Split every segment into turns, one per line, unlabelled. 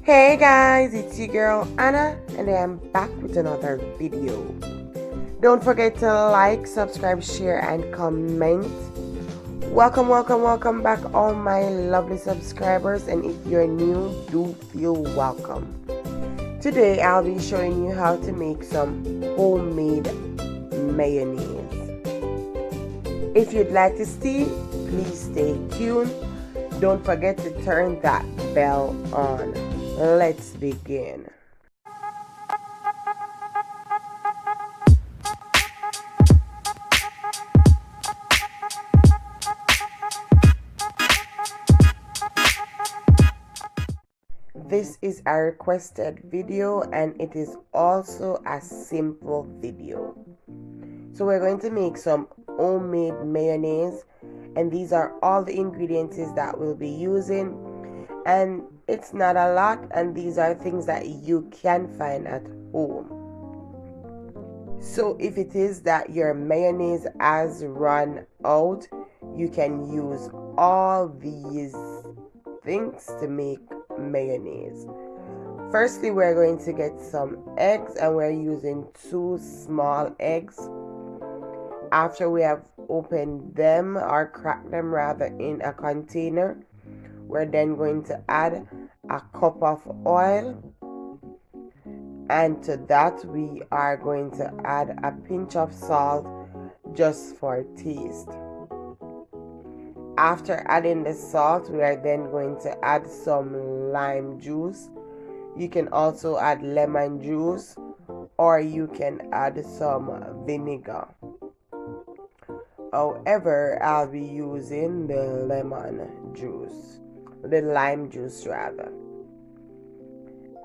Hey guys, it's your girl Anna and I am back with another video. Don't forget to like, subscribe, share and comment. Welcome back all my lovely subscribers, and if you're new, do feel welcome. Today I'll be showing you how to make some homemade mayonnaise. If you'd like to see, please stay tuned. Don't forget to turn that bell on. Let's begin. This is a requested video and it is also a simple video. So we're going to make some homemade mayonnaise, and these are all the ingredients that we'll be using, and it's not a lot, and these are things that you can find at home. So if it is that your mayonnaise has run out, you can use all these things to make mayonnaise. Firstly, we're going to get some eggs, and we're using 2 small eggs. After we have opened them, or cracked them rather, in a container, we're then going to add a cup of oil, and to that we are going to add a pinch of salt just for taste. After adding the salt, we are then going to add some lime juice. You can also add lemon juice, or you can add some vinegar. However, I'll be using the lime juice rather.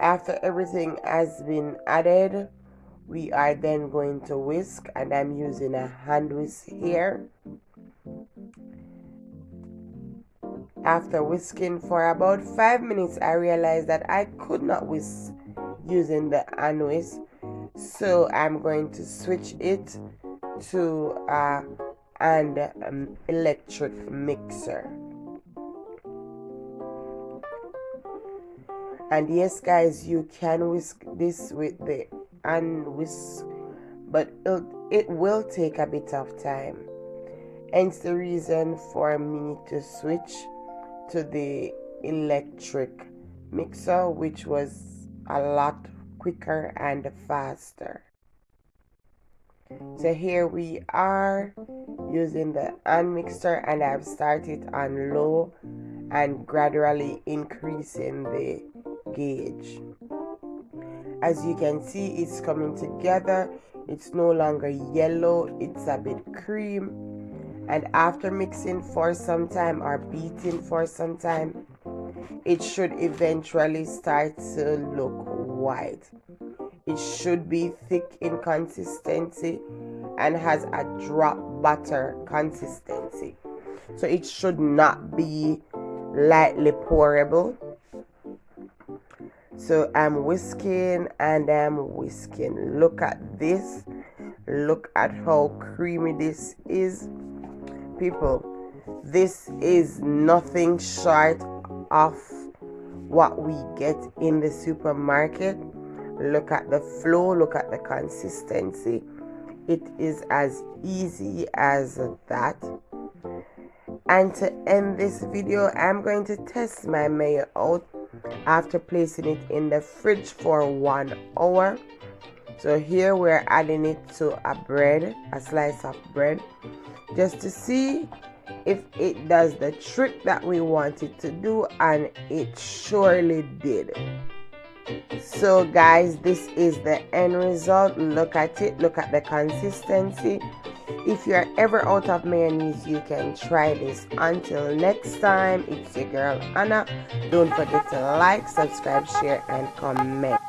After everything has been added, we are then going to whisk, and I'm using a hand whisk here. After whisking for about 5 minutes, I realized that I could not whisk using the hand whisk, so I'm going to switch it to an electric mixer. And yes guys, you can whisk this with the hand whisk, but it will take a bit of time. Hence the reason for me to switch to the electric mixer, which was a lot quicker and faster. So here we are using the hand mixer, and I've started on low and gradually increasing the gauge. As you can see, it's coming together. It's no longer yellow, it's a bit cream. And after mixing for some time, or beating for some time, it should eventually start to look white. It should be thick in consistency and has a drop butter consistency. So it should not be lightly pourable. So I'm whisking and I'm whisking. Look at this. Look at how creamy this is. People, this is nothing short of what we get in the supermarket. Look at the flow, look at the consistency. It is as easy as that. And to end this video, I'm going to test my mayo out after placing it in the fridge for 1 hour. So here we're adding it to a slice of bread, just to see if it does the trick that we want it to do, and it surely did. So guys, this is the end result. Look at it, look at the consistency. If you're ever out of mayonnaise, you can try this. Until next time, it's your girl Anna. Don't forget to like, subscribe, share and comment.